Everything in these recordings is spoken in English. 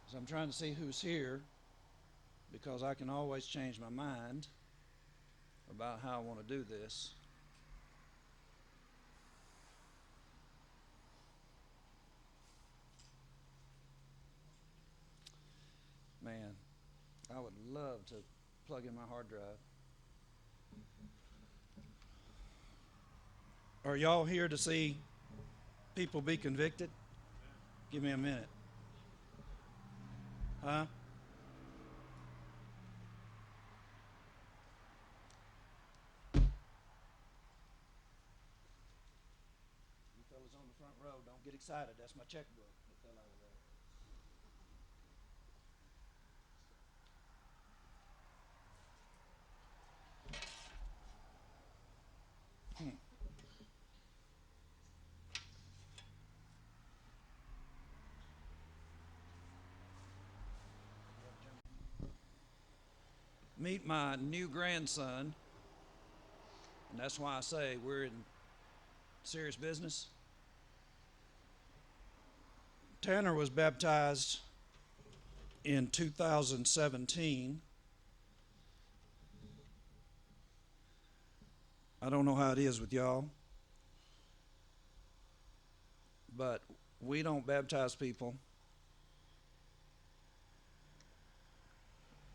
So I'm trying to see who's here because I can always change my mind about how I want to do this. Man, I would love to plug in my hard drive. Are y'all here to see people be convicted? Give me a minute. Huh? You fellas on the front row, don't get excited. That's my checkbook that fell out of there. Meet my new grandson, and that's why I say we're in serious business. Tanner was baptized in 2017. I don't know how it is with y'all, but we don't baptize people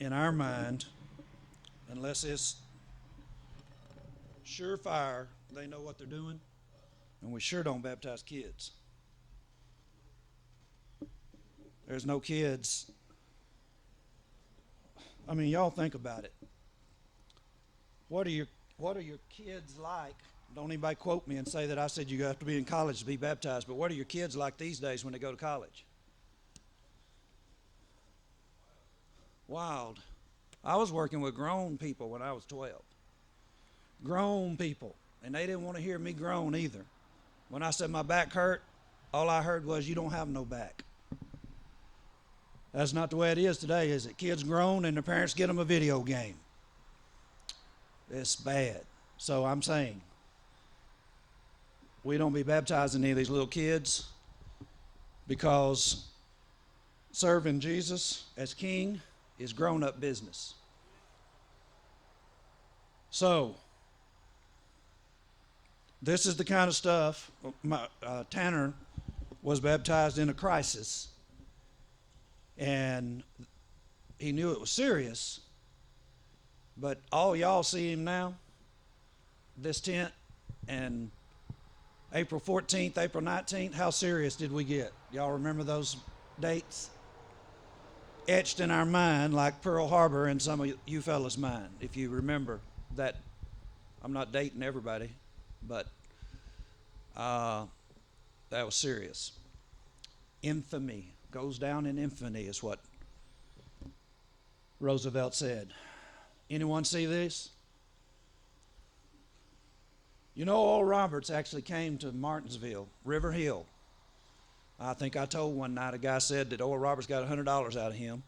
in our mind unless it's surefire they know what they're doing, and we sure don't baptize kids. There's no kids. I mean, y'all think about it. What are your kids like? Don't anybody quote me and say that I said you have to be in college to be baptized, but what are your kids like these days when they go to college? Wild. I was working with grown people when I was 12. Grown people. And they didn't want to hear me groan either. When I said my back hurt, all I heard was, you don't have no back. That's not the way it is today, is it? Kids grown and their parents get them a video game. It's bad. So I'm saying, we don't be baptizing any of these little kids because serving Jesus as King is grown-up business. So, this is the kind of stuff. Tanner was baptized in a crisis, and he knew it was serious, but all y'all see him now, this tent, and April 14th, April 19th, how serious did we get? Y'all remember those dates? Etched in our mind like Pearl Harbor in some of you fellas' mind, if you remember that. I'm not dating everybody, but that was serious. Infamy goes down in infamy is what Roosevelt said. Anyone see this? You know, Oral Roberts actually came to Martinsville, River Hill. I think I told one night a guy said that Oral Roberts got $100 out of him.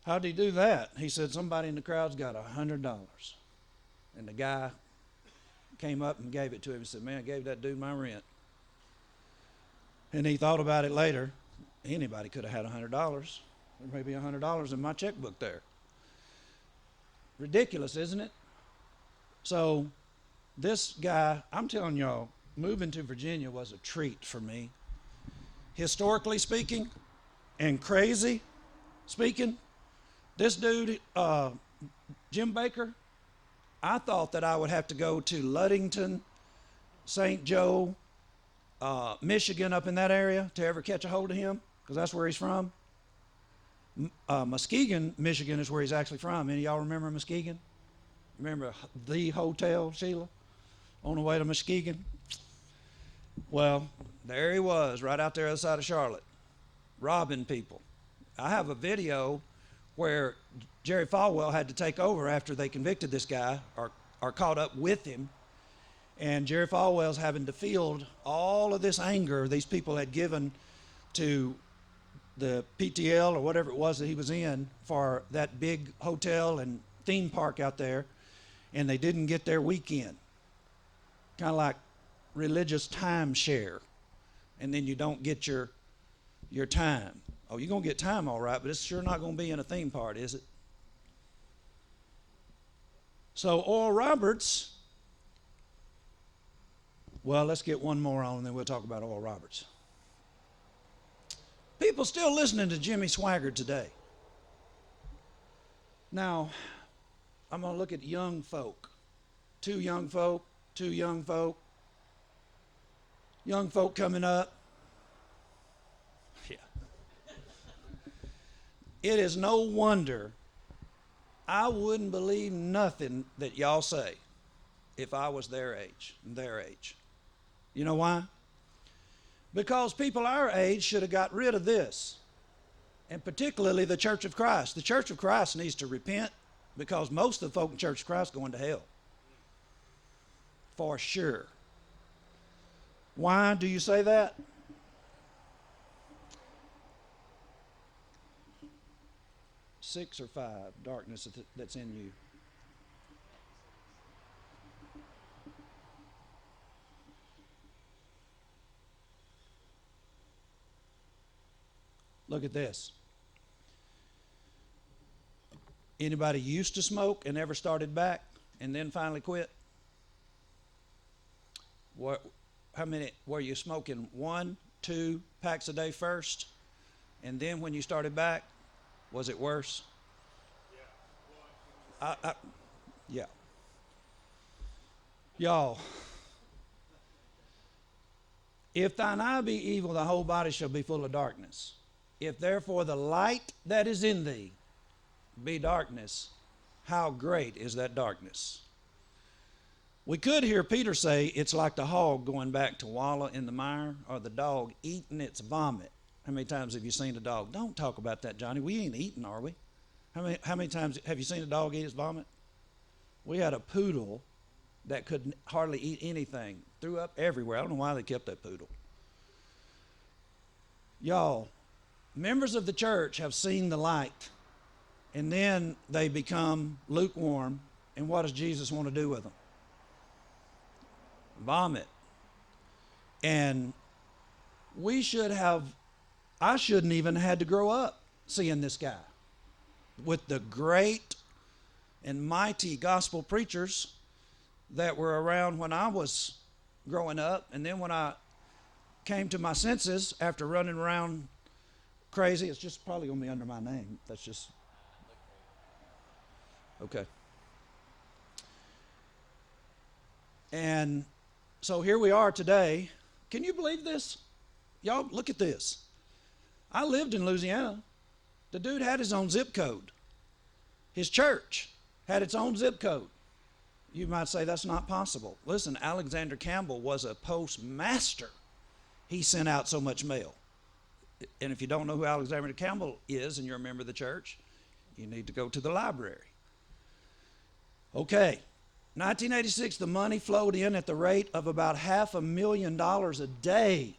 How'd he do that? He said somebody in the crowd's got $100. And the guy came up and gave it to him and said, man, I gave that dude my rent. And he thought about it later. Anybody could have had $100. There may be $100 in my checkbook there. Ridiculous, isn't it? So this guy, I'm telling y'all, moving to Virginia was a treat for me. Historically speaking and crazy speaking, this dude, Jim Baker, I thought that I would have to go to Ludington, St. Joe, Michigan, up in that area to ever catch a hold of him, because that's where he's from. Muskegon, Michigan is where he's actually from. Any of y'all remember Muskegon? Remember the hotel, Sheila, on the way to Muskegon? Well, there he was, right out there outside of Charlotte, robbing people. I have a video where Jerry Falwell had to take over after they convicted this guy or caught up with him. And Jerry Falwell's having to field all of this anger these people had given to the PTL or whatever it was that he was in for that big hotel and theme park out there, and they didn't get their weekend. Kind of like religious timeshare, and then you don't get your time. Oh, you're going to get time all right, but it's sure not going to be in a theme park, is it? So Oral Roberts, well, let's get one more on and then we'll talk about Oral Roberts. People still listening to Jimmy Swaggart today. Now, I'm going to look at young folk. Two young folk coming up. Yeah. It is no wonder I wouldn't believe nothing that y'all say if I was their age. You know why? Because people our age should have got rid of this, and particularly the Church of Christ. The Church of Christ needs to repent, because most of the folk in the Church of Christ are going to hell. For sure. Why do you say that? Six or five, darkness that's in you. Look at this. Anybody used to smoke and never started back and then finally quit? How many were you smoking? 1, 2 packs a day first, and then when you started back, was it worse? Yeah. Y'all, if thine eye be evil, the whole body shall be full of darkness. If therefore the light that is in thee be darkness, how great is that darkness? We could hear Peter say it's like the hog going back to wallow in the mire, or the dog eating its vomit. How many times have you seen a dog? Don't talk about that, Johnny. We ain't eating, are we? How many times have you seen a dog eat its vomit? We had a poodle that could hardly eat anything. Threw up everywhere. I don't know why they kept that poodle. Y'all, members of the church have seen the light, and then they become lukewarm. And what does Jesus want to do with them? Vomit. And I shouldn't even had to grow up seeing this guy with the great and mighty gospel preachers that were around when I was growing up. And then when I came to my senses after running around crazy, it's just probably going to be under my name. That's just okay. And so here we are today. Can you believe this? Y'all, look at this. I lived in Louisiana. The dude had his own zip code. His church had its own zip code. You might say that's not possible. Listen, Alexander Campbell was a postmaster. He sent out so much mail. And if you don't know who Alexander Campbell is and you're a member of the church, you need to go to the library. Okay. 1986, the money flowed in at the rate of about $500,000 a day.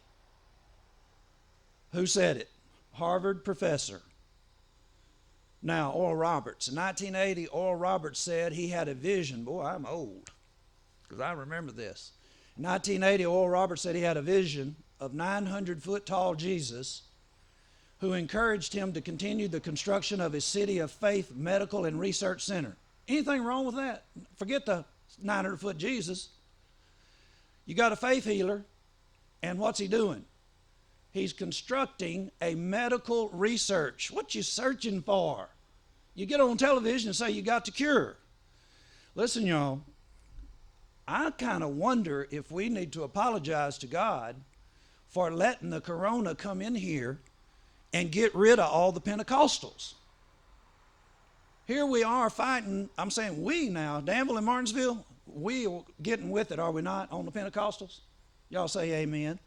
Who said it? Harvard professor. Now, Oral Roberts. In 1980, Oral Roberts said he had a vision. Boy, I'm old, because I remember this. In 1980, Oral Roberts said he had a vision of 900-foot-tall Jesus, who encouraged him to continue the construction of his City of Faith Medical and Research Center. Anything wrong with that? Forget the 900-foot Jesus. You got a faith healer, and what's he doing? He's constructing a medical research. What you searching for? You get on television and say you got the cure. Listen, y'all, I kind of wonder if we need to apologize to God for letting the corona come in here and get rid of all the Pentecostals. Here we are fighting, I'm saying we now, Danville and Martinsville, we are getting with it, are we not, on the Pentecostals? Y'all say amen.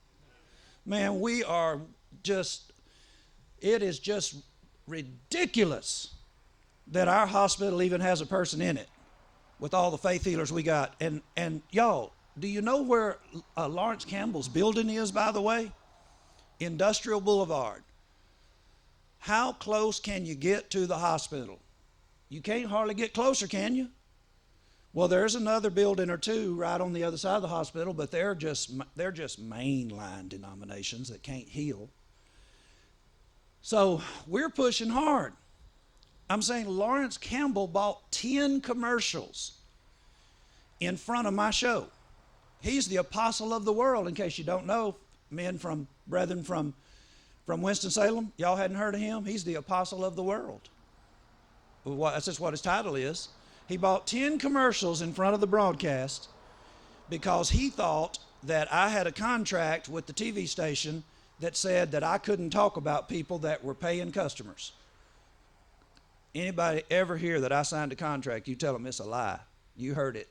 Man, we are just, it is just ridiculous that our hospital even has a person in it with all the faith healers we got. And y'all, do you know where Lawrence Campbell's building is, by the way? Industrial Boulevard. How close can you get to the hospital? You can't hardly get closer, can you? Well, there's another building or two right on the other side of the hospital, but they're just mainline denominations that can't heal. So we're pushing hard. I'm saying Lawrence Campbell bought 10 commercials in front of my show. He's the apostle of the world, in case you don't know, brethren from Winston-Salem. Y'all hadn't heard of him? He's the apostle of the world. Well, that's just what his title is. He bought 10 commercials in front of the broadcast because he thought that I had a contract with the TV station that said that I couldn't talk about people that were paying customers. Anybody ever hear that I signed a contract, you tell them it's a lie. You heard it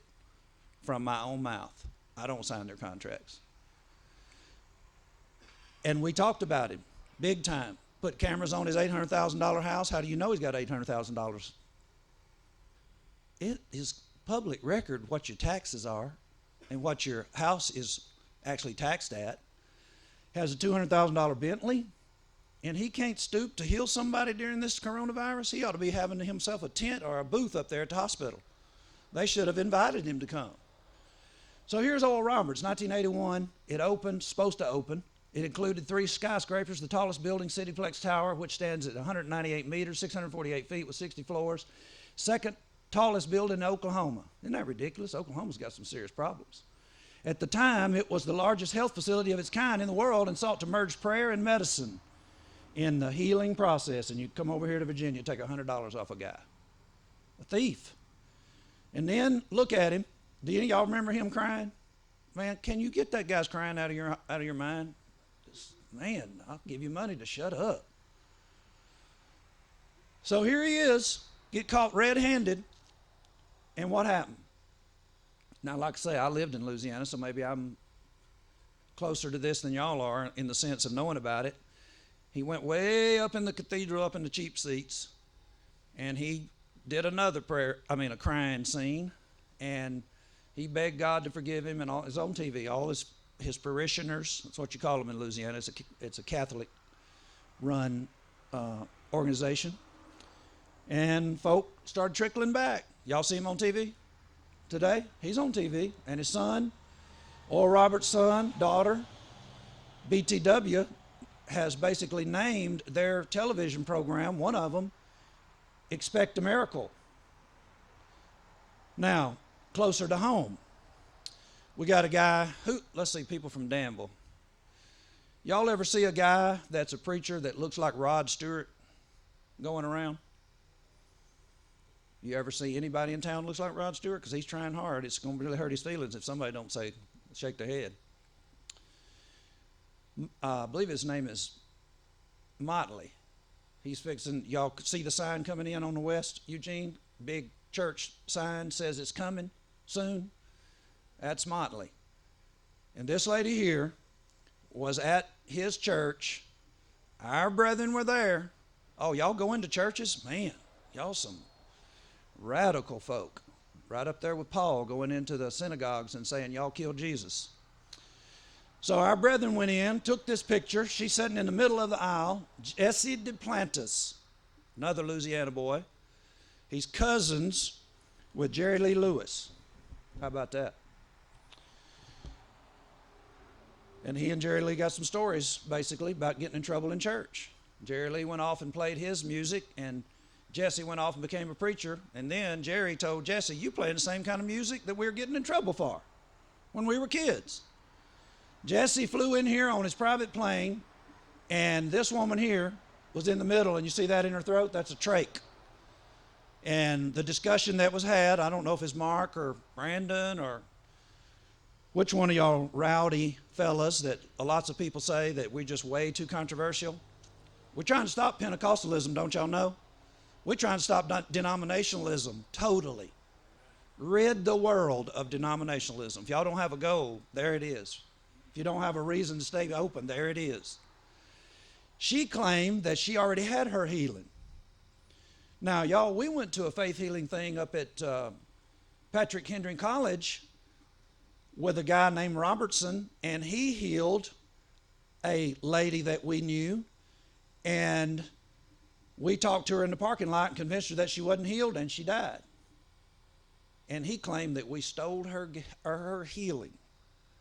from my own mouth. I don't sign their contracts. And we talked about him big time. Put cameras on his $800,000 house. How do you know he's got $800,000? It is public record what your taxes are and what your house is actually taxed at. Has a $200,000 Bentley, and he can't stoop to heal somebody during this coronavirus. He ought to be having himself a tent or a booth up there at the hospital. They should have invited him to come. So here's Oral Roberts, 1981. It opened, supposed to open. It included 3 skyscrapers, the tallest building, CityPlex Tower, which stands at 198 meters, 648 feet with 60 floors. Second tallest building in Oklahoma. Isn't that ridiculous? Oklahoma's got some serious problems. At the time, it was the largest health facility of its kind in the world and sought to merge prayer and medicine in the healing process. And you come over here to Virginia, take $100 off a guy. A thief. And then look at him. Do any of y'all remember him crying? Man, can you get that guy's crying out of your mind? Man, I'll give you money to shut up. So here he is, get caught red-handed, and what happened? Now, like I say, I lived in Louisiana, so maybe I'm closer to this than y'all are in the sense of knowing about it. He went way up in the cathedral, up in the cheap seats, and he did another a crying scene, and he begged God to forgive him, and all his on TV, all his parishioners, that's what you call them in Louisiana. It's a Catholic-run organization. And folk started trickling back. Y'all see him on TV today? He's on TV. And his son, Oral Roberts' son, daughter, BTW, has basically named their television program, one of them, Expect a Miracle. Now, closer to home, we got a guy let's see, people from Danville. Y'all ever see a guy that's a preacher that looks like Rod Stewart going around? You ever see anybody in town looks like Rod Stewart? Because he's trying hard. It's going to really hurt his feelings if somebody don't shake their head. I believe his name is Motley. He's fixing, y'all see the sign coming in on the west, Eugene? Big church sign says it's coming soon. That's Motley. And this lady here was at his church. Our brethren were there. Oh, y'all go into churches? Man, y'all some radical folk. Right up there with Paul going into the synagogues and saying, y'all killed Jesus. So our brethren went in, took this picture. She's sitting in the middle of the aisle. Jesse DePlantis, another Louisiana boy. He's cousins with Jerry Lee Lewis. How about that? And he and Jerry Lee got some stories, basically, about getting in trouble in church. Jerry Lee went off and played his music, and Jesse went off and became a preacher. And then Jerry told Jesse, you playing the same kind of music that we were getting in trouble for when we were kids. Jesse flew in here on his private plane, and this woman here was in the middle, and you see that in her throat? That's a trach. And the discussion that was had, I don't know if it's Mark or Brandon or which one of y'all rowdy fellas that lots of people say that we're just way too controversial. We're trying to stop Pentecostalism, don't y'all know? We're trying to stop denominationalism totally. Rid the world of denominationalism. If y'all don't have a goal, there it is. If you don't have a reason to stay open, there it is. She claimed that she already had her healing. Now, y'all, we went to a faith healing thing up at Patrick Henry College with a guy named Robertson, and he healed a lady that we knew, and we talked to her in the parking lot and convinced her that she wasn't healed, and she died. And he claimed that we stole her healing,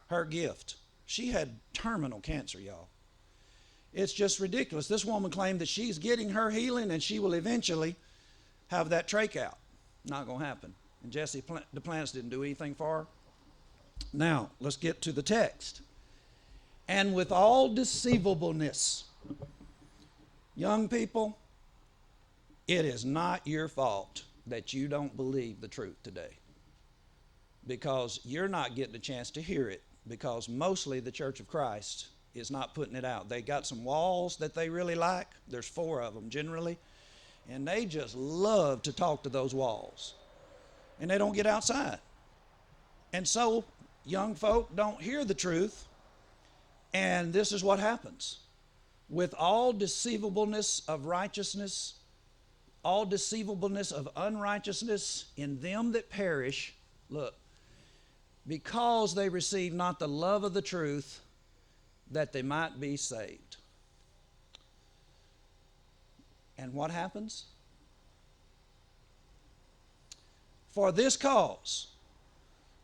her gift. She had terminal cancer, y'all. It's just ridiculous. This woman claimed that she's getting her healing and she will eventually have that trach out. Not going to happen. And Jesse Duplantis didn't do anything for her. Now, let's get to the text. And with all deceivableness, young people, it is not your fault that you don't believe the truth today, because you're not getting a chance to hear it, because mostly the Church of Christ is not putting it out. They got some walls that they really like. There's 4 of them generally, and they just love to talk to those walls, and they don't get outside. And so young folk don't hear the truth, and this is what happens. With all deceivableness of righteousness, all deceivableness of unrighteousness in them that perish, look, because they receive not the love of the truth, that they might be saved. And what happens? For this cause.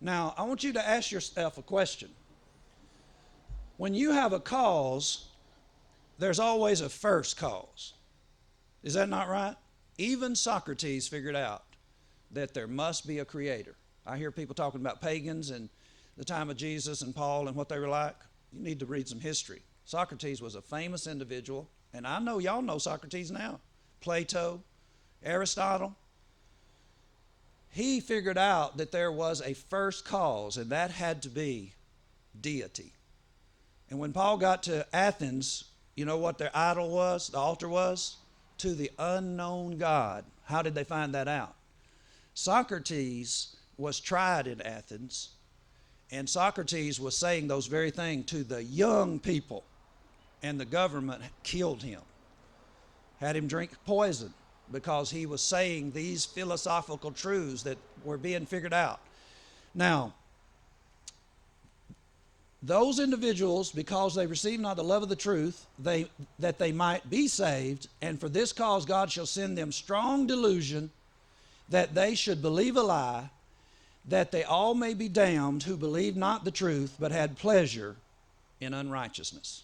Now, I want you to ask yourself a question. When you have a cause, there's always a first cause. Is that not right? Even Socrates figured out that there must be a creator. I hear people talking about pagans and the time of Jesus and Paul and what they were like. You need to read some history. Socrates was a famous individual, and I know y'all know Socrates now. Plato, Aristotle. He figured out that there was a first cause, and that had to be deity. And when Paul got to Athens, you know what their idol was, the altar was? To the unknown God. How did they find that out? Socrates was tried in Athens, and Socrates was saying those very things to the young people, and the government killed him, had him drink poison, because he was saying these philosophical truths that were being figured out. Now, those individuals, because they receive not the love of the truth, that they might be saved, and for this cause God shall send them strong delusion, that they should believe a lie, that they all may be damned who believed not the truth, but had pleasure in unrighteousness.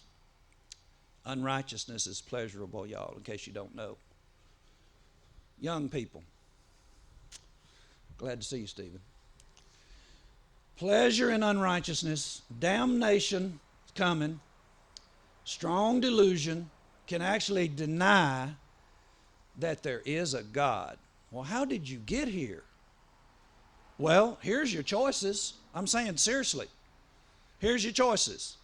Unrighteousness is pleasurable, y'all, in case you don't know. Young people. Glad to see you, Stephen. Pleasure in unrighteousness, damnation coming, strong delusion can actually deny that there is a God. Well, how did you get here? Well, here's your choices. I'm saying seriously. Here's your choices.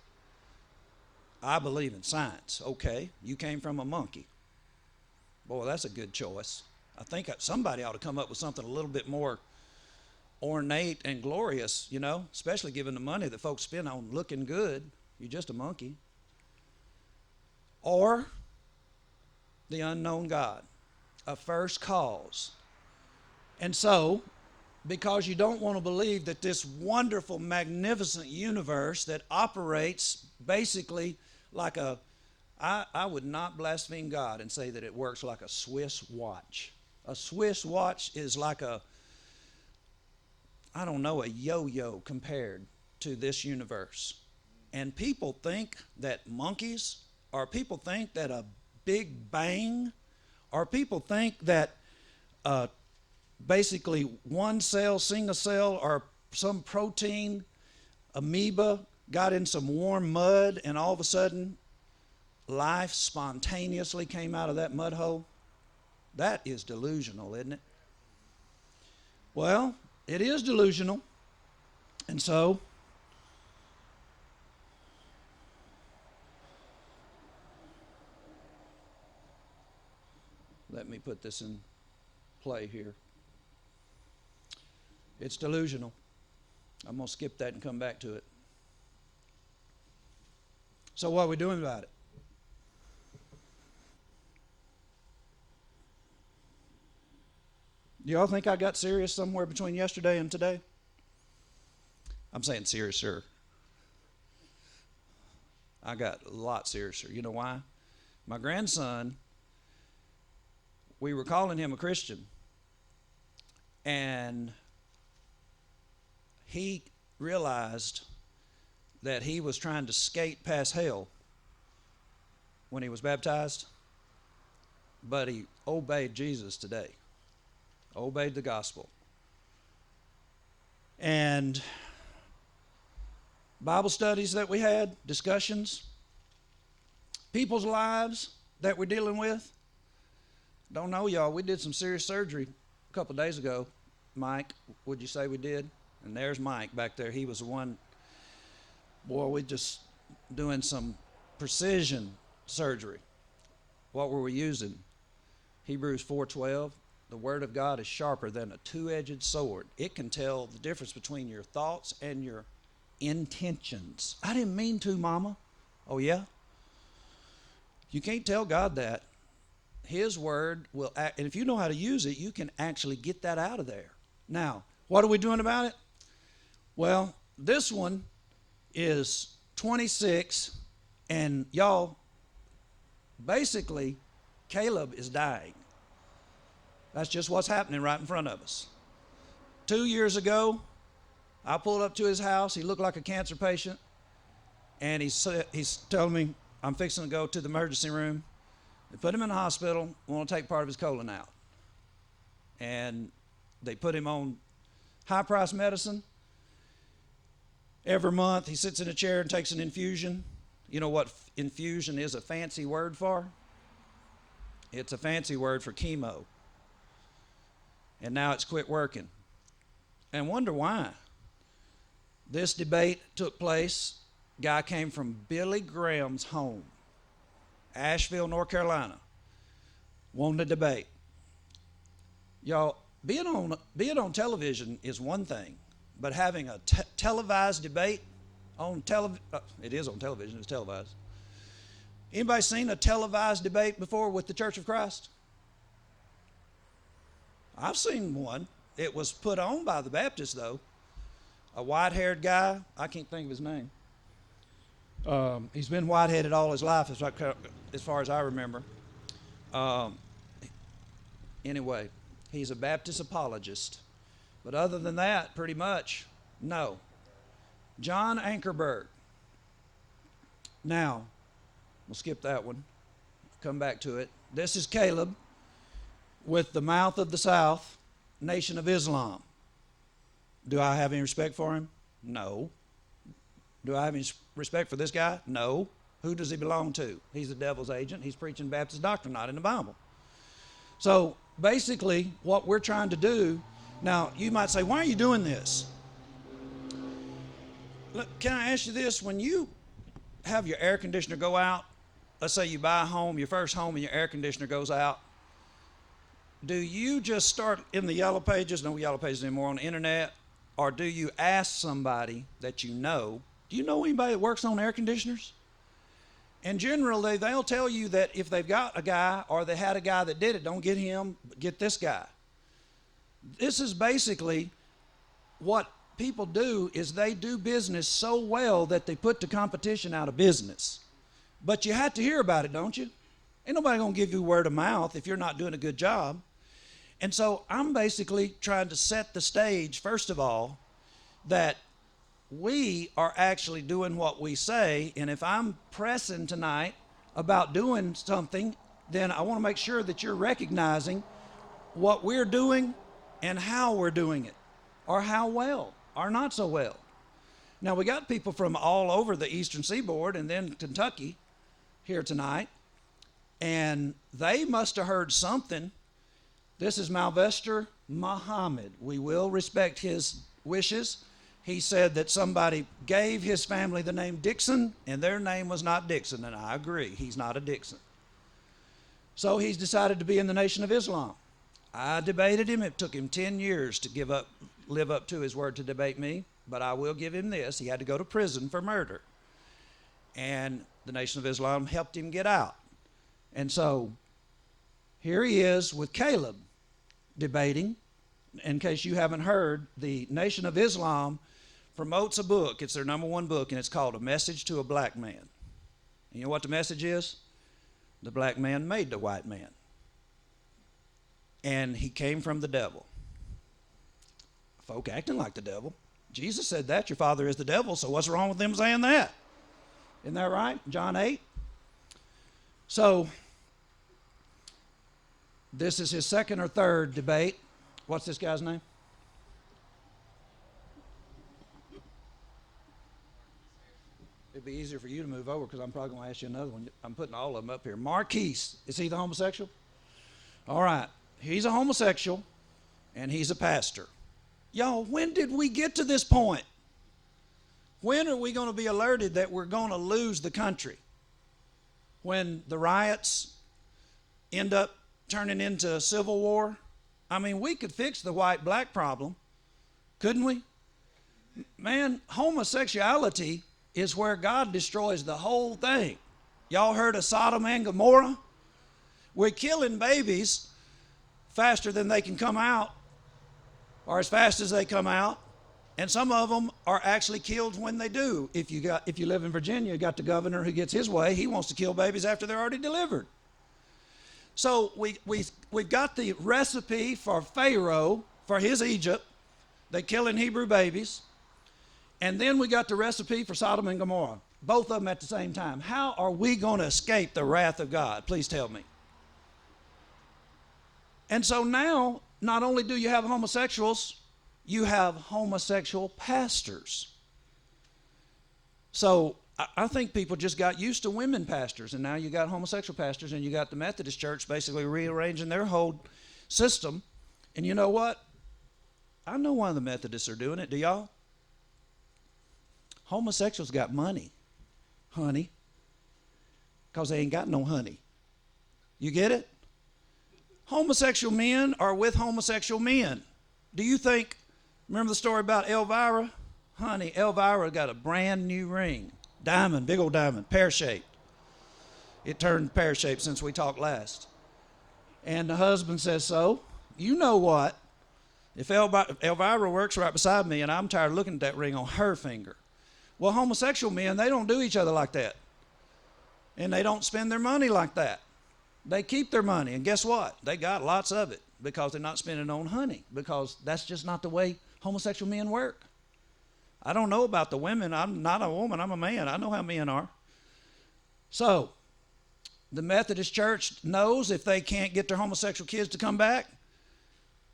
I believe in science. Okay, you came from a monkey. Boy, that's a good choice. I think somebody ought to come up with something a little bit more ornate and glorious, you know, especially given the money that folks spend on looking good. You're just a monkey. Or the unknown God, a first cause. And so, because you don't want to believe that this wonderful, magnificent universe that operates basically like I would not blaspheme God and say that it works like a Swiss watch. A Swiss watch is like a yo-yo compared to this universe. And people think that monkeys, or people think that a big bang, or people think that basically one cell, single cell, or some protein amoeba got in some warm mud and all of a sudden life spontaneously came out of that mud hole. That is delusional, isn't it? Well, it is delusional. And so, let me put this in play here. It's delusional. I'm going to skip that and come back to it. So what are we doing about it? Do y'all think I got serious somewhere between yesterday and today? I'm saying serious, sir. I got a lot seriouser. You know why? My grandson, we were calling him a Christian, and he realized that he was trying to skate past hell when he was baptized, but he obeyed Jesus today, obeyed the gospel. And Bible studies that we had, discussions, people's lives that we're dealing with. Don't know, y'all, we did some serious surgery a couple of days ago. Mike, would you say we did? And there's Mike back there. He was the one. Boy, we just doing some precision surgery. What were we using? Hebrews 4:12. The word of God is sharper than a two-edged sword. It can tell the difference between your thoughts and your intentions. I didn't mean to, Mama. Oh, yeah? You can't tell God that. His word will act, and if you know how to use it, you can actually get that out of there. Now, what are we doing about it? Well, this one is 26, and y'all, basically, Caleb is dying. That's just what's happening right in front of us. 2 years ago, I pulled up to his house. He looked like a cancer patient, and he's telling me, I'm fixing to go to the emergency room. They put him in the hospital, want to take part of his colon out. And they put him on high-priced medicine. Every month, he sits in a chair and takes an infusion. You know what infusion is a fancy word for? It's a fancy word for chemo. And now it's quit working. And wonder why. This debate took place. Guy came from Billy Graham's home, Asheville, North Carolina, wanted to debate. Y'all, being on television is one thing, but having a televised debate on it is on television, it's televised. Anybody seen a televised debate before with the Church of Christ? I've seen one. It was put on by the Baptists, though. A white-haired guy, I can't think of his name. He's been white-headed all his life, as far as I remember. Anyway, he's a Baptist apologist. But other than that, pretty much, no. John Ankerberg. Now, we'll skip that one. Come back to it. This is Caleb with the mouth of the South, Nation of Islam. Do I have any respect for him? No. Do I have any respect for this guy? No. Who does he belong to? He's the devil's agent. He's preaching Baptist doctrine, not in the Bible. So basically, what we're trying to do, now you might say, why are you doing this? Look, can I ask you this? When you have your air conditioner go out, let's say you buy a home, your first home, and your air conditioner goes out, do you just start in the yellow pages, no yellow pages anymore, on the internet, or do you ask somebody that you know? Do you know anybody that works on air conditioners? And generally, they'll tell you that if they've got a guy or they had a guy that did it, don't get him, get this guy. This is basically what people do, is they do business so well that they put the competition out of business. But you have to hear about it, don't you? Ain't nobody going to give you word of mouth if you're not doing a good job. And so I'm basically trying to set the stage, first of all, that we are actually doing what we say. And if I'm pressing tonight about doing something, then I want to make sure that you're recognizing what we're doing and how we're doing it, or how well, or not so well. Now, we got people from all over the Eastern Seaboard and then Kentucky here tonight, and they must have heard something. This is Malvester Muhammad. We will respect his wishes. He said that somebody gave his family the name Dixon, and their name was not Dixon, and I agree, he's not a Dixon. So he's decided to be in the Nation of Islam. I debated him. It took him 10 years to live up to his word to debate me, but I will give him this. He had to go to prison for murder, and the Nation of Islam helped him get out. And so here he is with Caleb debating. In case you haven't heard, the Nation of Islam promotes a book. It's their #1 book, and it's called A Message to a Black Man. And you know what the message is? The black man made the white man, and he came from the devil. Folk acting like the devil. Jesus said that, your father is the devil, so what's wrong with them saying that? Isn't that right? John 8. So this is his second or third debate. What's this guy's name? It'd be easier for you to move over because I'm probably going to ask you another one. I'm putting all of them up here. Marquise, is he the homosexual? All right, he's a homosexual and he's a pastor. Y'all, when did we get to this point? When are we going to be alerted that we're going to lose the country? When the riots end up turning into a civil war? I mean, we could fix the white-black problem, couldn't we? Man, homosexuality is where God destroys the whole thing. Y'all heard of Sodom and Gomorrah? We're killing babies faster than they can come out, or as fast as they come out, and some of them are actually killed when they do. If you live in Virginia, you got the governor who gets his way. He wants to kill babies after they're already delivered. So we've got the recipe for Pharaoh, for his Egypt. They're killing Hebrew babies. And then we got the recipe for Sodom and Gomorrah, both of them at the same time. How are we going to escape the wrath of God? Please tell me. And so now, not only do you have homosexuals, you have homosexual pastors. So I think people just got used to women pastors, and now you got homosexual pastors, and you got the Methodist Church basically rearranging their whole system. And you know what? I know why the Methodists are doing it. Do y'all? Homosexuals got money, honey, because they ain't got no honey. You get it? Homosexual men are with homosexual men. Do you think, remember the story about Elvira? Honey, Elvira got a brand new ring. Diamond, big old diamond, pear-shaped. It turned pear-shaped since we talked last. And the husband says, so, you know what? If Elvira works right beside me and I'm tired of looking at that ring on her finger. Well, homosexual men, they don't do each other like that. And they don't spend their money like that. They keep their money. And guess what? They got lots of it because they're not spending it on honey, because that's just not the way homosexual men work. I don't know about the women. I'm not a woman. I'm a man. I know how men are. So the Methodist Church knows if they can't get their homosexual kids to come back,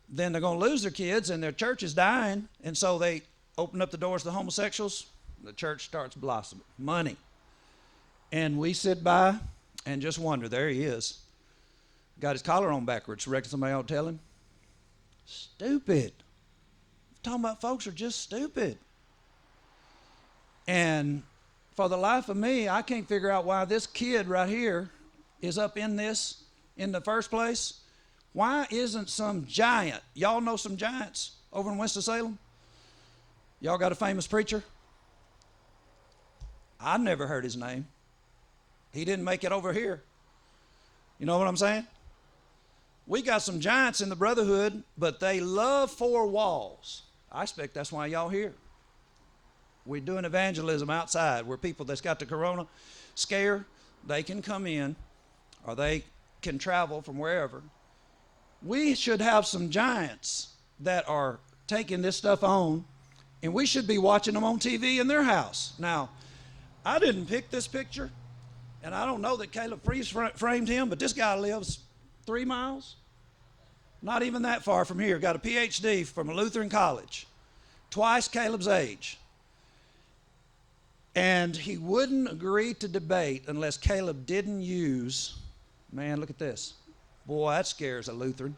then they're going to lose their kids and their church is dying. And so they open up the doors to the homosexuals. The church starts blossoming. Money. And we sit by and just wonder, there he is. Got his collar on backwards. Reckon somebody ought to tell him? Stupid. I'm talking about folks are just stupid. And for the life of me, I can't figure out why this kid right here is up in this in the first place. Why isn't some giant, y'all know some giants over in Winston-Salem? Y'all got a famous preacher? I never heard his name. He didn't make it over here. You know what I'm saying? We got some giants in the brotherhood, but they love four walls. I expect that's why y'all here. We're doing evangelism outside where people that's got the corona scare, they can come in or they can travel from wherever. We should have some giants that are taking this stuff on, and we should be watching them on TV in their house. Now, I didn't pick this picture, and I don't know that Caleb framed him, but this guy lives 3 miles, not even that far from here. Got a PhD from a Lutheran college, twice Caleb's age. And he wouldn't agree to debate unless Caleb didn't use, man, look at this. Boy, that scares a Lutheran.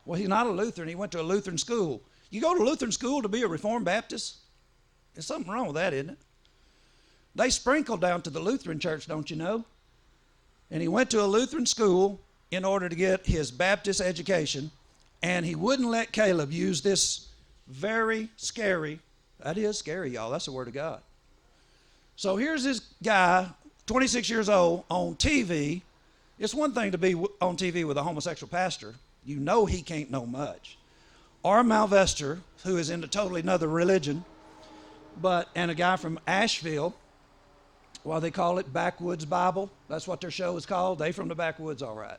Well, he's not a Lutheran. He went to a Lutheran school. You go to Lutheran school to be a Reformed Baptist? There's something wrong with that, isn't it? They sprinkle down to the Lutheran church, don't you know? And he went to a Lutheran school in order to get his Baptist education, and he wouldn't let Caleb use this very scary, that is scary, y'all, that's the word of God. So here's this guy, 26 years old, on TV. It's one thing to be on TV with a homosexual pastor. You know he can't know much. Or Malvester, who is into totally another religion, and a guy from Asheville, well, they call it Backwoods Bible. That's what their show is called. They from the backwoods, all right.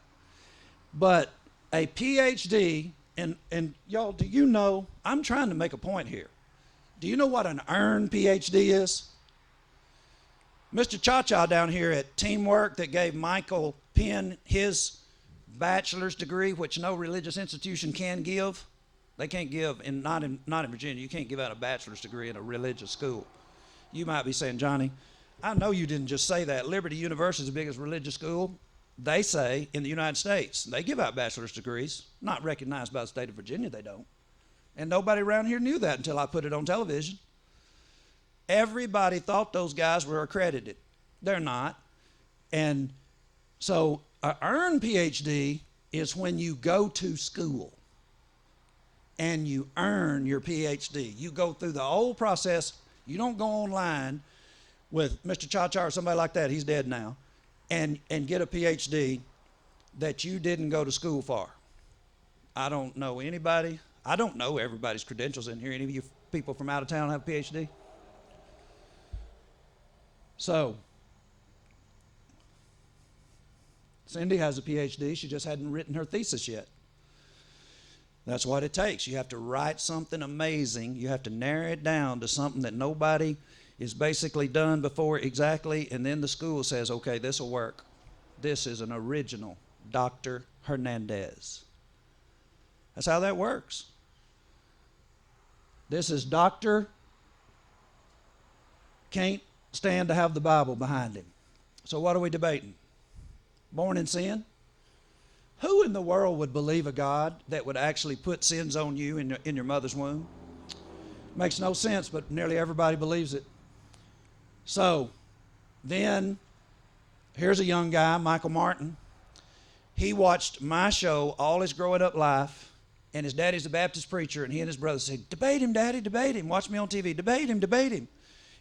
But a PhD, and y'all, do you know, I'm trying to make a point here. Do you know what an earned PhD is? Mr. Cha-Cha down here at Teamwork that gave Michael pen his bachelor's degree, which no religious institution can give. They can't give, not in Virginia, you can't give out a bachelor's degree in a religious school. You might be saying, Johnny, I know you didn't just say that. Liberty University is the biggest religious school. They say in the United States, they give out bachelor's degrees, not recognized by the state of Virginia, they don't. And nobody around here knew that until I put it on television. Everybody thought those guys were accredited. They're not. And so an earned PhD is when you go to school and you earn your PhD. You go through the whole process. You don't go online with Mr. Cha-Cha or somebody like that, he's dead now, and get a PhD that you didn't go to school for. I don't know anybody. I don't know everybody's credentials in here. Any of you people from out of town have a PhD? So, Cindy has a PhD. She just hadn't written her thesis yet. That's what it takes. You have to write something amazing. You have to narrow it down to something that nobody is basically done before exactly, and then the school says, okay, this will work. This is an original Dr. Hernandez. That's how that works. This is Dr. Can't stand to have the Bible behind him. So what are we debating? Born in sin? Who in the world would believe a God that would actually put sins on you in your mother's womb? Makes no sense, but nearly everybody believes it. So then here's a young guy, Michael Martin. He watched my show all his growing up life, and his daddy's a Baptist preacher, and he and his brother said, debate him, Daddy, debate him. Watch me on TV, debate him, debate him.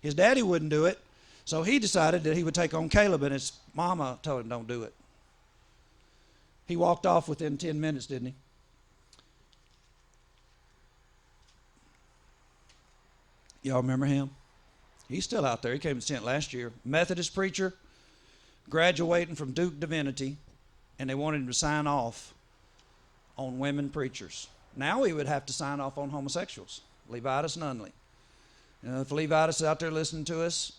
His daddy wouldn't do it, so he decided that he would take on Caleb, and his mama told him, don't do it. He walked off within 10 minutes, didn't he? Y'all remember him? He's still out there. He came to tent last year. Methodist preacher, graduating from Duke Divinity, and they wanted him to sign off on women preachers. Now he would have to sign off on homosexuals. Levitas Nunley. You know, if Levitas is out there listening to us,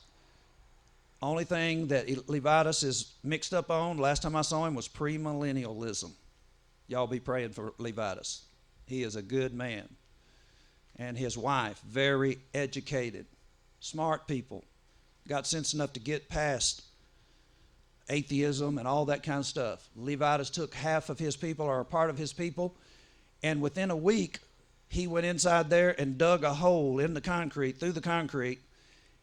only thing that Levitas is mixed up on, last time I saw him, was premillennialism. Y'all be praying for Levitas. He is a good man. And his wife, very educated, smart people, got sense enough to get past atheism and all that kind of stuff. Levitas took half of his people or a part of his people, and within a week, he went inside there and dug a hole in the concrete, through the concrete,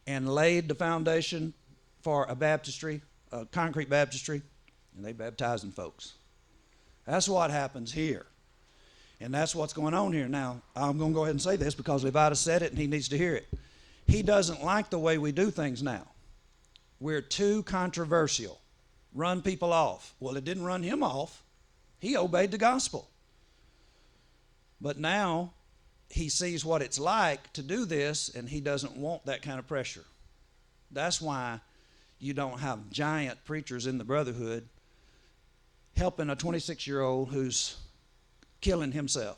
and laid the foundation for a baptistry, a concrete baptistry, and they baptizing folks. That's what happens here. And that's what's going on here. Now, I'm going to go ahead and say this because Levitas said it and he needs to hear it. He doesn't like the way we do things now. We're too controversial. Run people off. Well, it didn't run him off. He obeyed the gospel. But now he sees what it's like to do this, and he doesn't want that kind of pressure. That's why you don't have giant preachers in the brotherhood helping a 26-year-old who's killing himself.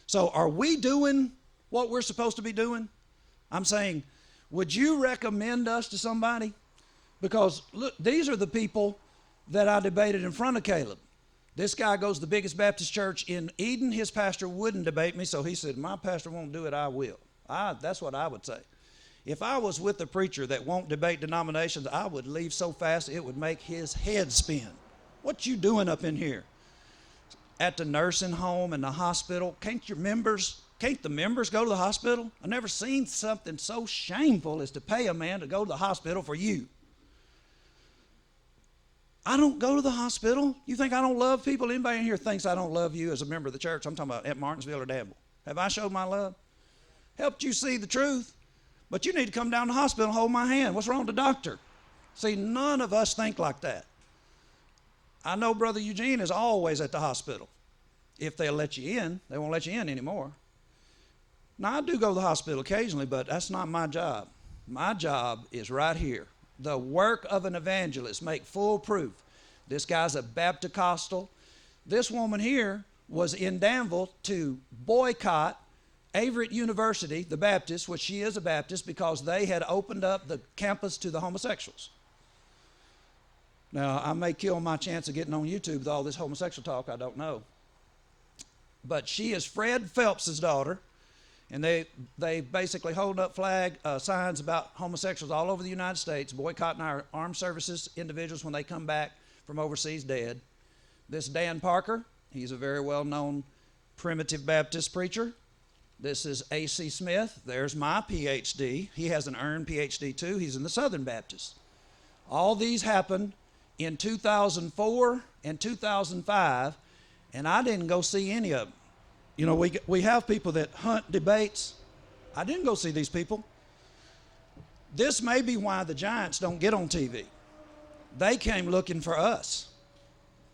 So are we doing what we're supposed to be doing? I'm saying, would you recommend us to somebody? Because look, these are the people that I debated in front of Caleb. This guy goes to the biggest Baptist church in Eden. His pastor wouldn't debate me, so he said, my pastor won't do it, I will. That's what I would say. If I was with a preacher that won't debate denominations, I would leave so fast it would make his head spin. What you doing up in here? At the nursing home and the hospital, can't the members go to the hospital? I've never seen something so shameful as to pay a man to go to the hospital for you. I don't go to the hospital. You think I don't love people? Anybody in here thinks I don't love you as a member of the church? I'm talking about at Martinsville or Danville. Have I showed my love? Helped you see the truth? But you need to come down to the hospital and hold my hand. What's wrong with the doctor? See, none of us think like that. I know Brother Eugene is always at the hospital. If they'll let you in, they won't let you in anymore. Now, I do go to the hospital occasionally, but that's not my job. My job is right here. The work of an evangelist, make full proof. This guy's a Baptist-costal. This woman here was in Danville to boycott Averett University, the Baptist, which she is a Baptist, because they had opened up the campus to the homosexuals. Now, I may kill my chance of getting on YouTube with all this homosexual talk, I don't know. But she is Fred Phelps' daughter, and they basically hold up signs about homosexuals all over the United States, boycotting our armed services individuals when they come back from overseas dead. This Dan Parker, he's a very well-known primitive Baptist preacher. This is A.C. Smith. There's my PhD. He has an earned PhD too. He's in the Southern Baptist. All these happened in 2004 and 2005, and I didn't go see any of them. You know, we have people that hunt debates. I didn't go see these people. This may be why the giants don't get on TV. They came looking for us.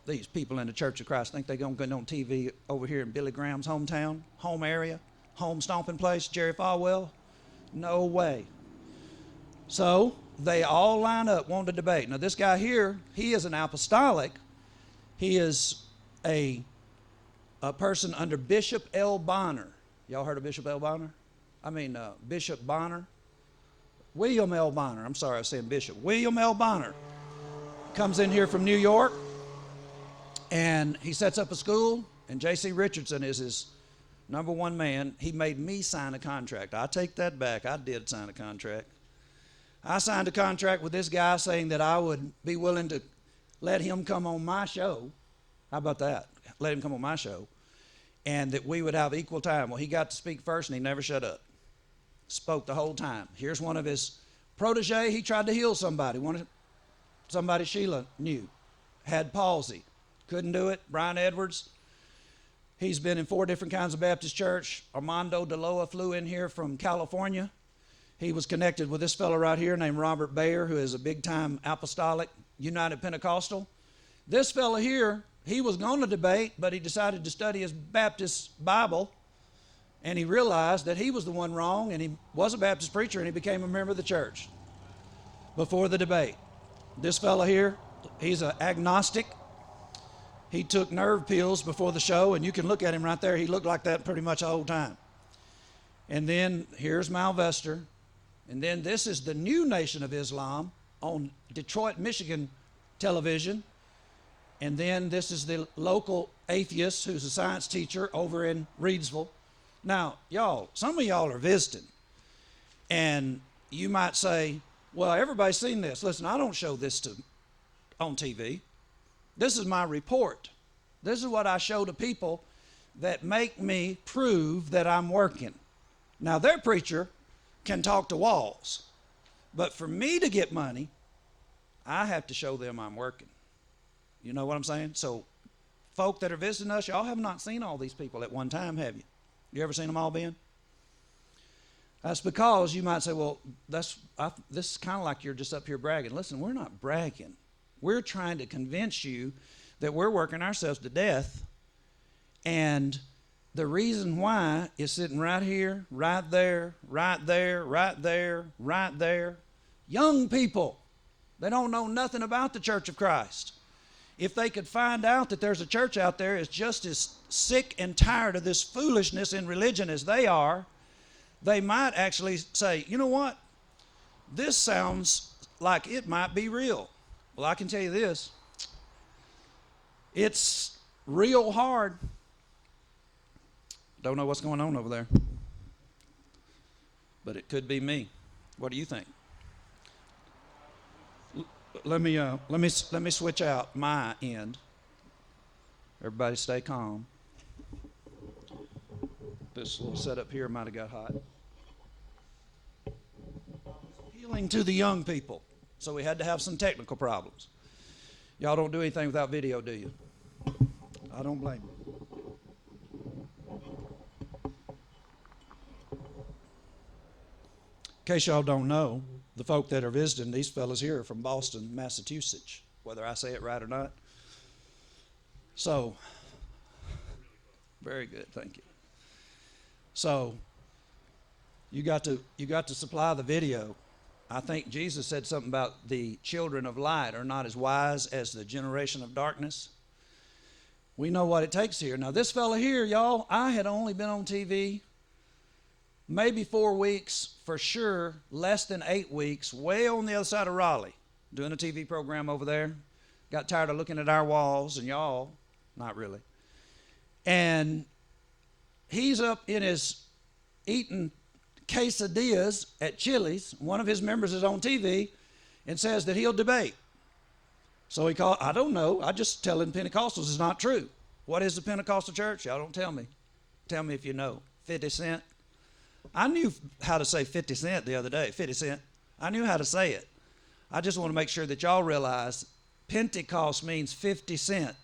These people in the Church of Christ think they're going to get on TV over here in Billy Graham's hometown, home area, home stomping place, Jerry Falwell. No way. So they all line up, want to debate. Now this guy here, he is an apostolic. He is a person under Bishop L. Bonner. Y'all heard of Bishop L. Bonner? Bishop Bonner. William L. Bonner. I'm sorry, I was saying Bishop. William L. Bonner comes in here from New York, and he sets up a school, and J.C. Richardson is his number one man. He made me sign a contract. I take that back. I did sign a contract. I signed a contract with this guy saying that I would be willing to let him come on my show. How about that? Let him come on my show. And that we would have equal time. Well, he got to speak first, and he never shut up. Spoke the whole time. Here's one of his protege. He tried to heal somebody. Somebody Sheila knew. Had palsy. Couldn't do it. Brian Edwards. He's been in 4 different kinds of Baptist church. Armando Deloa flew in here from California. He was connected with this fellow right here named Robert Bayer, who is a big-time apostolic, United Pentecostal. This fellow here, he was going to debate, but he decided to study his Baptist Bible, and he realized that he was the one wrong, and he was a Baptist preacher, and he became a member of the church before the debate. This fellow here, he's an agnostic. He took nerve pills before the show, and you can look at him right there. He looked like that pretty much the whole time. And then here's Malvester. And then this is the new Nation of Islam on Detroit, Michigan television. And then this is the local atheist who's a science teacher over in Reedsville. Now, y'all, some of y'all are visiting. And you might say, well, everybody's seen this. Listen, I don't show this on TV. This is my report. This is what I show to people that make me prove that I'm working. Now, their preacher can talk to walls. But for me to get money, I have to show them I'm working. You know what I'm saying? So, folk that are visiting us, y'all have not seen all these people at one time, have you? You ever seen them all, Ben? That's because you might say, well, this is kind of like you're just up here bragging. Listen, we're not bragging. We're trying to convince you that we're working ourselves to death. And the reason why is sitting right here, right there, right there, right there, right there. Young people, they don't know nothing about the Church of Christ. If they could find out that there's a church out there that's just as sick and tired of this foolishness in religion as they are, they might actually say, you know what? This sounds like it might be real. Well, I can tell you this. It's real hard. Don't know what's going on over there. But it could be me. What do you think? Let me switch out my end. Everybody stay calm. This little setup here might have got hot. Appealing to the young people. So we had to have some technical problems. Y'all don't do anything without video, do you? I don't blame you. In case y'all don't know, the folk that are visiting, these fellas here are from Boston, Massachusetts, whether I say it right or not. So, very good, thank you. So, you got to supply the video. I think Jesus said something about the children of light are not as wise as the generation of darkness. We know what it takes here. Now, this fella here, y'all, I had only been on TV maybe 4 weeks, for sure, less than 8 weeks, way on the other side of Raleigh, doing a TV program over there. got tired of looking at our walls and y'all, not really. And he's up in his eating quesadillas at Chili's. One of his members is on TV and says that he'll debate. So he called, I don't know. I just telling Pentecostals it's not true. What is the Pentecostal church? Y'all don't tell me. Tell me if you know. 50 Cent. I knew how to say 50 Cent the other day. 50 Cent. I knew how to say it. I just want to make sure that y'all realize Pentecost means 50 cent.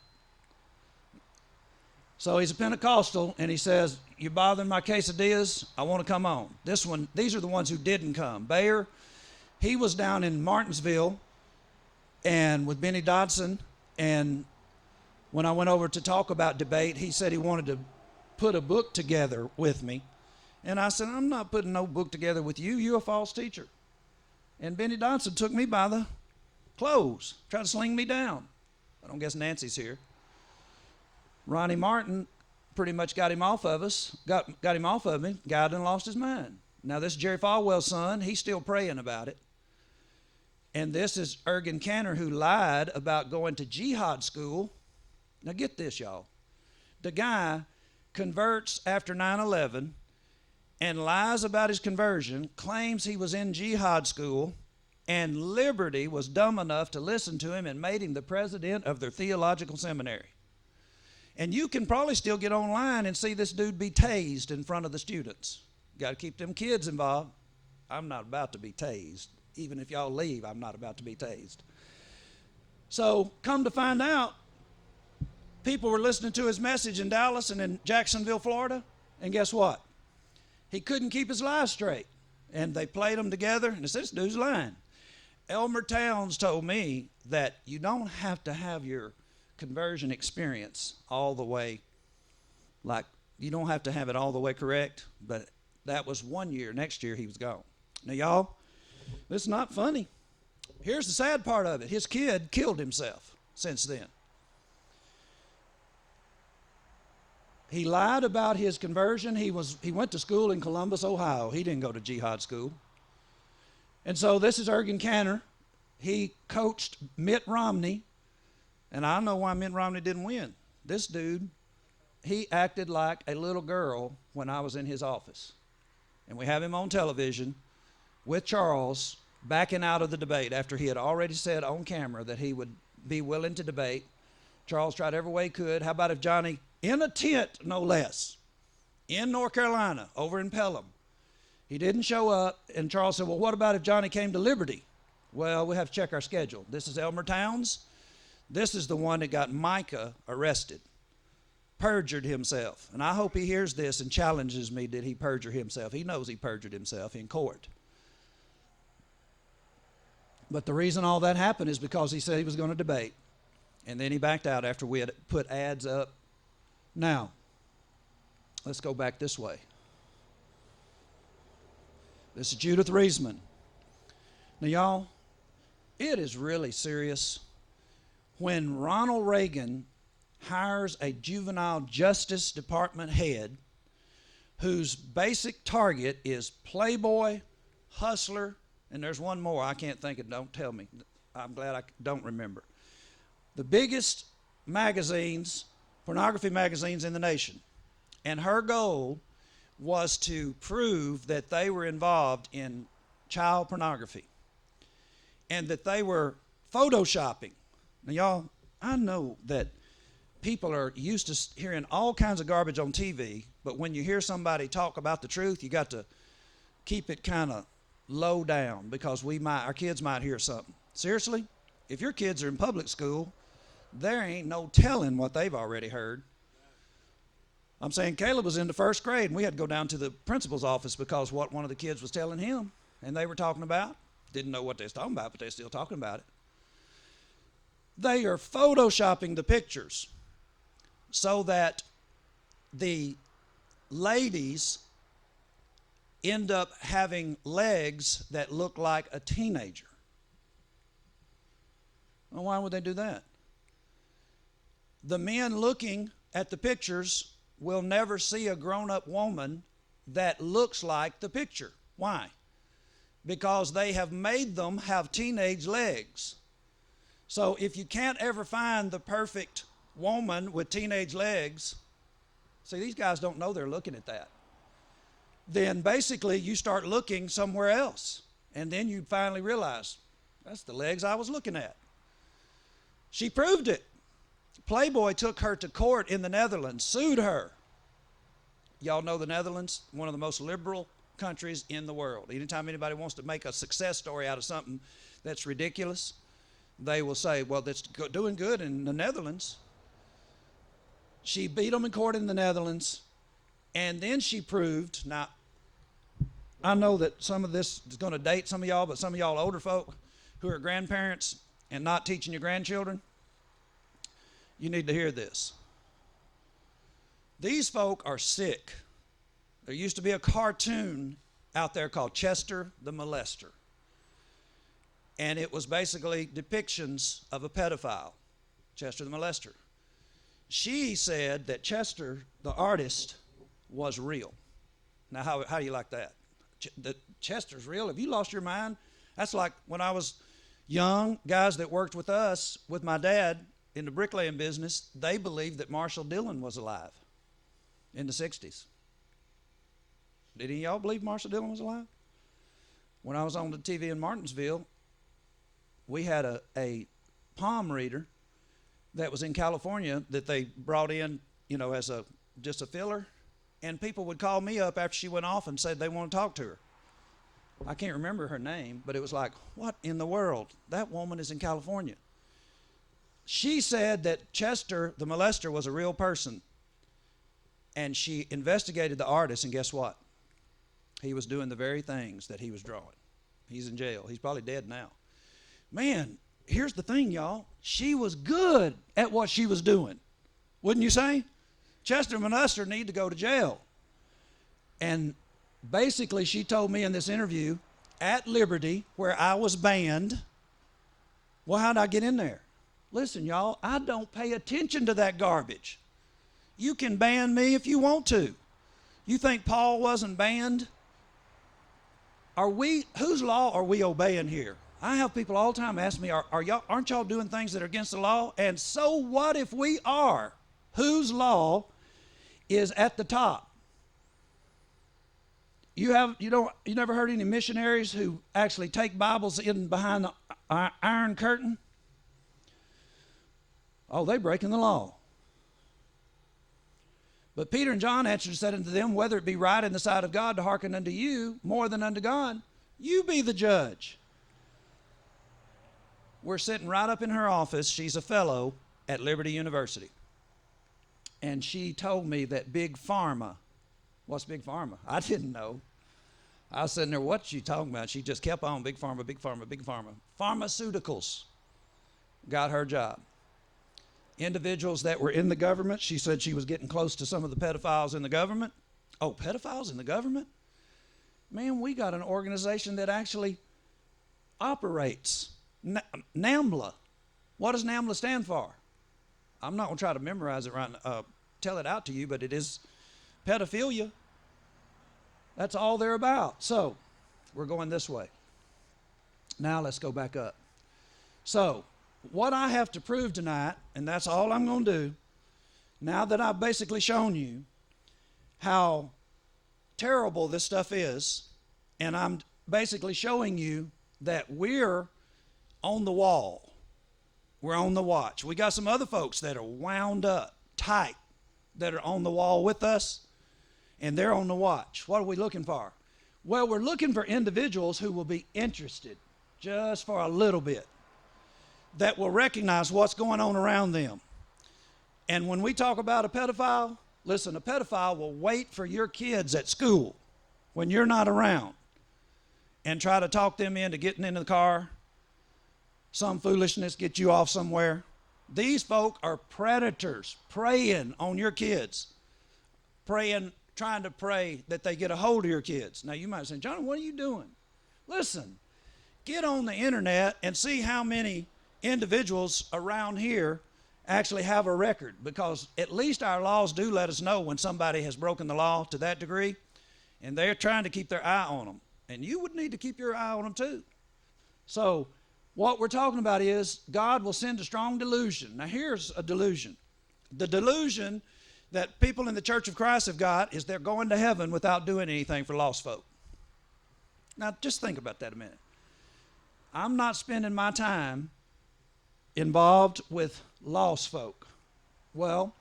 So he's a Pentecostal, and he says, "You're bothering my quesadillas? I want to come on." These are the ones who didn't come. Bayer, he was down in Martinsville and with Benny Dodson, and when I went over to talk about debate, he said he wanted to put a book together with me. And I said, "I'm not putting no book together with you. You're a false teacher." And Benny Dodson took me by the clothes, tried to sling me down. I don't guess Nancy's here. Ronnie Martin pretty much got him off of us, got him off of me. Guy done lost his mind. Now this is Jerry Falwell's son. He's still praying about it. And this is Ergen Cantor, who lied about going to jihad school. Now get this, y'all. The guy converts after 9/11 and lies about his conversion, claims he was in jihad school, and Liberty was dumb enough to listen to him and made him the president of their theological seminary. And you can probably still get online and see this dude be tased in front of the students. Got to keep them kids involved. I'm not about to be tased. Even if y'all leave, I'm not about to be tased. So come to find out, people were listening to his message in Dallas and in Jacksonville, Florida, and guess what? He couldn't keep his lies straight. And they played them together, and they said, "This dude's lying." Elmer Towns told me that you don't have to have your conversion experience all the way, like you don't have to have it all the way correct, but that was 1 year. Next year, he was gone. Now, y'all, this is not funny. Here's the sad part of it. His kid killed himself since then. He lied about his conversion. He went to school in Columbus, Ohio. He didn't go to jihad school. And so this is Ergen Cantor. He coached Mitt Romney, and I know why Mitt Romney didn't win. This dude, he acted like a little girl when I was in his office. And we have him on television with Charles backing out of the debate after he had already said on camera that he would be willing to debate. Charles tried every way he could. How about if Johnny, in a tent no less, in North Carolina, over in Pelham, he didn't show up, and Charles said, "Well, what about if Johnny came to Liberty?" "Well, we have to check our schedule." This is Elmer Towns. This is the one that got Micah arrested, perjured himself. And I hope he hears this and challenges me, did he perjure himself? He knows he perjured himself in court. But the reason all that happened is because he said he was going to debate. And then he backed out after we had put ads up. Now, let's go back this way. This is Judith Reisman. Now, y'all, it is really serious when Ronald Reagan hires a juvenile justice department head whose basic target is playboy, hustler, and there's one more I can't think of. Don't tell me. I'm glad I don't remember. The biggest magazines, pornography magazines in the nation. And her goal was to prove that they were involved in child pornography and that they were photoshopping. Now, y'all, I know that people are used to hearing all kinds of garbage on TV, but when you hear somebody talk about the truth, you got to keep it kind of low down because our kids might hear something. Seriously, if your kids are in public school, there ain't no telling what they've already heard. I'm saying Caleb was in the first grade, and we had to go down to the principal's office because what one of the kids was telling him, and they were talking about, didn't know what they was talking about, but they're still talking about it. They are photoshopping the pictures so that the ladies end up having legs that look like a teenager. Well, why would they do that? The men looking at the pictures will never see a grown-up woman that looks like the picture. Why? Because they have made them have teenage legs. So if you can't ever find the perfect woman with teenage legs, see, these guys don't know they're looking at that. Then basically you start looking somewhere else. And then you finally realize, that's the legs I was looking at. She proved it. Playboy took her to court in the Netherlands, sued her. Y'all know the Netherlands, one of the most liberal countries in the world. Anytime anybody wants to make a success story out of something that's ridiculous, they will say, well, that's doing good in the Netherlands. She beat them in court in the Netherlands, and then she proved, now, I know that some of this is going to date some of y'all, but some of y'all older folk who are grandparents and not teaching your grandchildren, you need to hear this. These folk are sick. There used to be a cartoon out there called Chester the Molester. And it was basically depictions of a pedophile, Chester the Molester. She said that Chester, the artist, was real. Now, how do you like that? Chester's real? Have you lost your mind? That's like when I was young, guys that worked with us, with my dad, in the bricklaying business, they believed that Marshall Dillon was alive in the 60s. Did any of y'all believe Marshall Dillon was alive? When I was on the TV in Martinsville, we had a palm reader that was in California that they brought in, as just a filler. And people would call me up after she went off and said they want to talk to her. I can't remember her name, but it was like, what in the world? That woman is in California. She said that Chester, the molester, was a real person. And she investigated the artist, and guess what? He was doing the very things that he was drawing. He's in jail. He's probably dead now. Man, here's the thing, y'all. She was good at what she was doing. Wouldn't you say? Chester Molester need to go to jail. And basically she told me in this interview, at Liberty, where I was banned, well, how'd I get in there? Listen, y'all, I don't pay attention to that garbage. You can ban me if you want to. You think Paul wasn't banned? Whose law are we obeying here? I have people all the time ask me, aren't y'all doing things that are against the law? And so what if we are? Whose law is at the top? You never heard any missionaries who actually take Bibles in behind the Iron Curtain? Oh, they breaking the law. But Peter and John answered and said unto them, whether it be right in the sight of God to hearken unto you more than unto God, you be the judge. We're sitting right up in her office. She's a fellow at Liberty University. And she told me that Big Pharma, what's Big Pharma? I didn't know. I was sitting there, what's she talking about? She just kept on, Big Pharma, Big Pharma, Big Pharma. Pharmaceuticals got her job. Individuals that were in the government, she said she was getting close to some of the pedophiles in the government. Oh, pedophiles in the government? Man, we got an organization that actually operates. NAMBLA. What does NAMBLA stand for? I'm not going to try to memorize it tell it out to you, but it is pedophilia. That's all they're about. So, we're going this way. Now let's go back up. So, what I have to prove tonight, and that's all I'm going to do, now that I've basically shown you how terrible this stuff is, and I'm basically showing you that we're on the wall. We're on the watch. We got some other folks that are wound up tight that are on the wall with us, and they're on the watch. What are we looking for? Well, we're looking for individuals who will be interested just for a little bit, that will recognize what's going on around them. And when we talk about a pedophile, listen, a pedophile will wait for your kids at school when you're not around and try to talk them into getting in the car, some foolishness, get you off somewhere. These folk are predators preying on your kids, trying to pray that they get a hold of your kids. Now you might say, John, what are you doing? Listen, get on the internet and see how many individuals around here actually have a record, because at least our laws do let us know when somebody has broken the law to that degree, and they're trying to keep their eye on them. And you would need to keep your eye on them too. So What we're talking about is God will send a strong delusion. Now here's a delusion. The delusion that people in the Church of Christ have got is they're going to heaven without doing anything for lost folk. Now just think about that a minute. I'm not spending my time involved with lost folk. Well,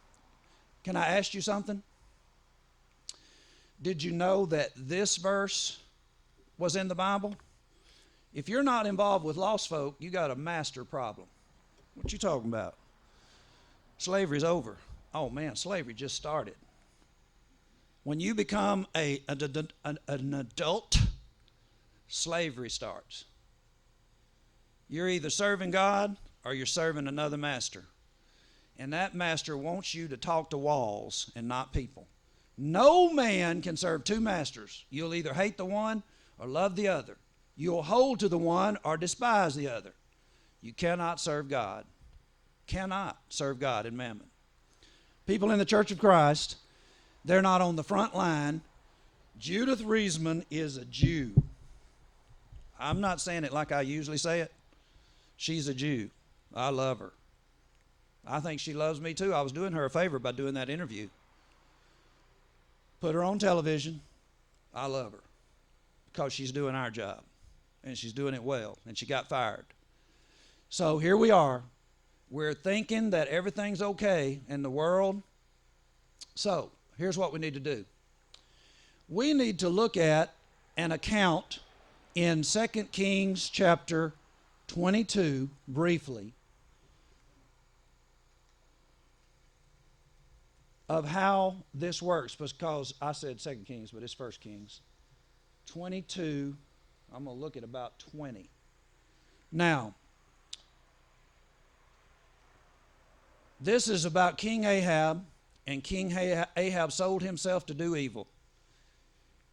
can I ask you something? Did you know that this verse was in the Bible? If you're not involved with lost folk, you got a master problem. What you talking about? Slavery's over. Oh man, slavery just started. When you become an adult, slavery starts. You're either serving God or you're serving another master. And that master wants you to talk to walls and not people. No man can serve two masters. You'll either hate the one or love the other. You'll hold to the one or despise the other. You cannot serve God. Cannot serve God in mammon. People in the Church of Christ, they're not on the front line. Judith Reisman is a Jew. I'm not saying it like I usually say it. She's a Jew. I love her. I think she loves me too. I was doing her a favor by doing that interview. Put her on television. I love her because she's doing our job and she's doing it well, and she got fired. So here we are. We're thinking that everything's okay in the world. So here's what we need to do. We need to look at an account in 2 Kings chapter 22 briefly of how this works, because I said 2 Kings, but it's 1 Kings 22. I'm going to look at about 20. Now, this is about King Ahab, and King Ahab sold himself to do evil.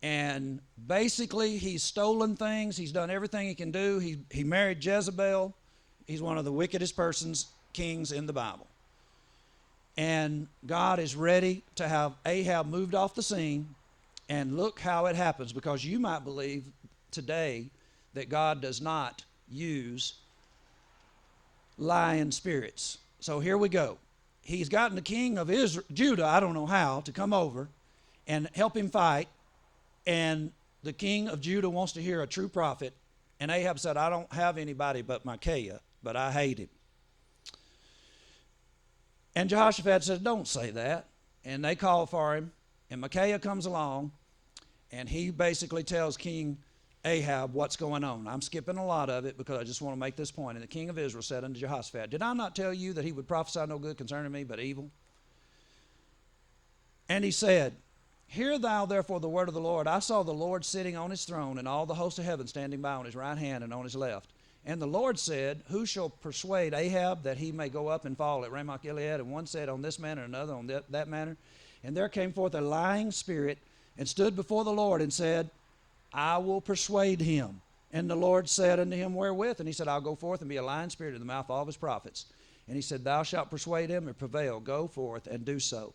And basically, he's stolen things. He's done everything he can do. He married Jezebel. He's one of the wickedest kings in the Bible. And God is ready to have Ahab moved off the scene. And look how it happens, because you might believe today that God does not use lying spirits. So here we go. He's gotten the king of Judah, I don't know how, to come over and help him fight. And the king of Judah wants to hear a true prophet. And Ahab said, I don't have anybody but Micaiah, but I hate him. And Jehoshaphat said, don't say that. And they call for him. And Micaiah comes along, and he basically tells King Ahab what's going on. I'm skipping a lot of it because I just want to make this point. And the king of Israel said unto Jehoshaphat, did I not tell you that he would prophesy no good concerning me, but evil? And he said, hear thou therefore the word of the Lord. I saw the Lord sitting on his throne, and all the host of heaven standing by on his right hand and on his left. And the Lord said, who shall persuade Ahab that he may go up and fall at Ramoth Gilead? And one said on this manner, and another on that manner. And there came forth a lying spirit, and stood before the Lord, and said, I will persuade him. And the Lord said unto him, wherewith? And he said, I'll go forth and be a lying spirit in the mouth of all of his prophets. And he said, thou shalt persuade him and prevail. Go forth and do so.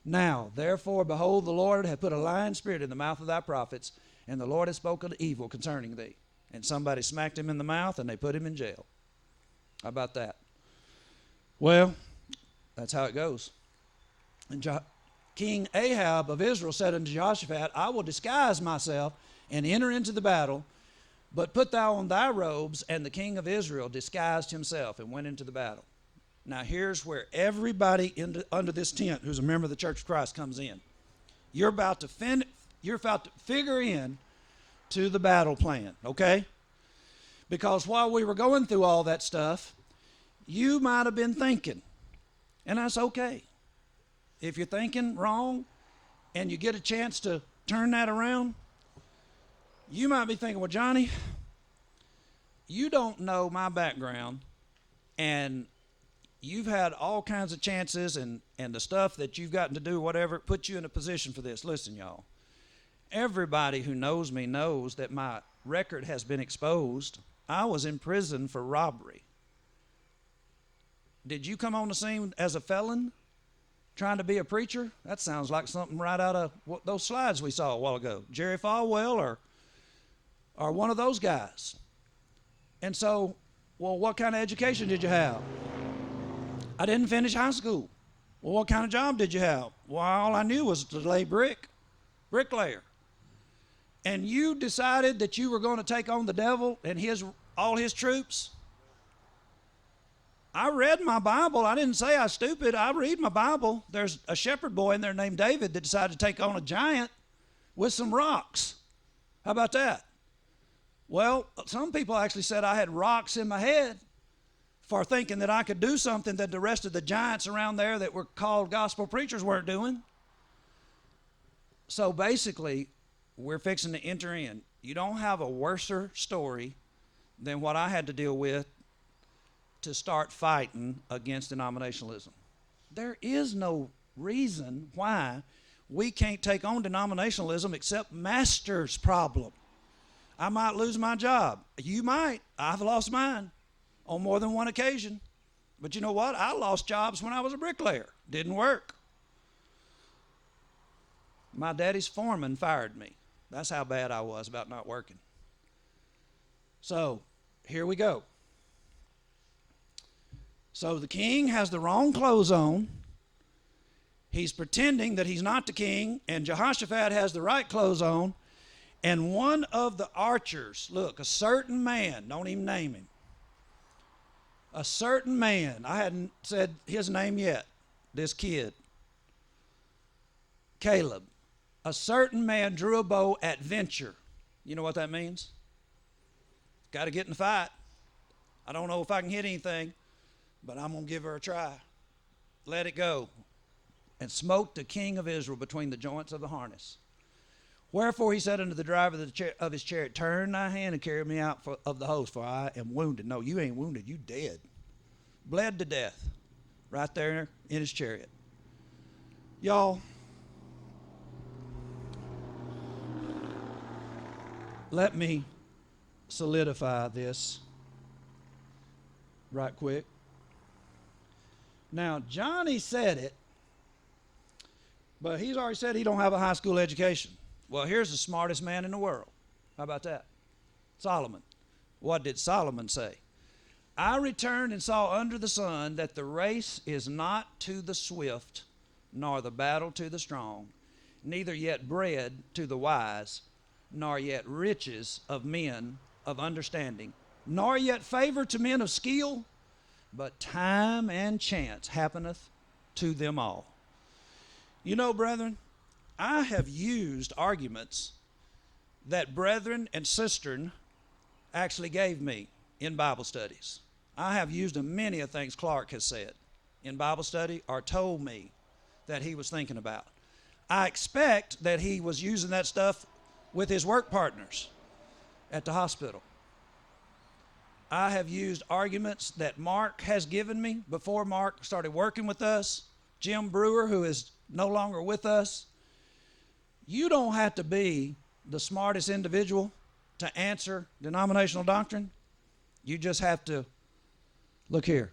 Now, therefore, behold, the Lord hath put a lying spirit in the mouth of thy prophets, and the Lord hath spoken evil concerning thee. And somebody smacked him in the mouth, and they put him in jail. How about that? Well, that's how it goes. And King Ahab of Israel said unto Jehoshaphat, I will disguise myself and enter into the battle, but put thou on thy robes. And the king of Israel disguised himself and went into the battle. Now here's where everybody under this tent who's a member of the Church of Christ comes in. You're about to figure in to the battle plan, okay? Because while we were going through all that stuff, you might have been thinking, and that's okay. If you're thinking wrong and you get a chance to turn that around, you might be thinking, well, Johnny, you don't know my background, and you've had all kinds of chances, and the stuff that you've gotten to do, whatever, put you in a position for this. Listen, y'all. Everybody who knows me knows that my record has been exposed. I was in prison for robbery. Did you come on the scene as a felon trying to be a preacher? That sounds like something right out of those slides we saw a while ago. Jerry Falwell or one of those guys. And so Well, what kind of education did you have? I didn't finish high school. Well, what kind of job did you have? Well, all I knew was to lay bricklayer. And you decided that you were going to take on the devil and all his troops? I read my Bible. I didn't say I was stupid. I read my Bible. There's a shepherd boy in there named David that decided to take on a giant with some rocks. How about that? Well, some people actually said I had rocks in my head for thinking that I could do something that the rest of the giants around there that were called gospel preachers weren't doing. So basically, we're fixing to enter in. You don't have a worser story than what I had to deal with to start fighting against denominationalism. There is no reason why we can't take on denominationalism except master's problem. I might lose my job. You might. I've lost mine on more than one occasion. But you know what? I lost jobs when I was a bricklayer. Didn't work. My daddy's foreman fired me. That's how bad I was about not working. So, here we go. So the king has the wrong clothes on. He's pretending that he's not the king, and Jehoshaphat has the right clothes on. And one of the archers, look, a certain man, don't even name him. A certain man, I hadn't said his name yet, this kid, Caleb. A certain man drew a bow at venture. You know what that means? Got to get in the fight. I don't know if I can hit anything, but I'm going to give her a try. Let it go. And smote the king of Israel between the joints of the harness. Wherefore he said unto the driver of his chariot, turn thy hand and carry me out of the host, for I am wounded. No, you ain't wounded, you dead. Bled to death right there in his chariot. Y'all, let me solidify this right quick. Now, Johnny said it, but he's already said he don't have a high school education. Well, here's the smartest man in the world. How about that? Solomon. What did Solomon say? I returned and saw under the sun that the race is not to the swift, nor the battle to the strong, neither yet bread to the wise, nor yet riches of men of understanding, nor yet favor to men of skill, but time and chance happeneth to them all. You know, brethren, I have used arguments that brethren and sistern actually gave me in Bible studies. I have used them many of things Clark has said in Bible study or told me that he was thinking about. I expect that he was using that stuff with his work partners at the hospital. I have used arguments that Mark has given me before Mark started working with us. Jim Brewer, who is no longer with us. You don't have to be the smartest individual to answer denominational doctrine. You just have to, look here,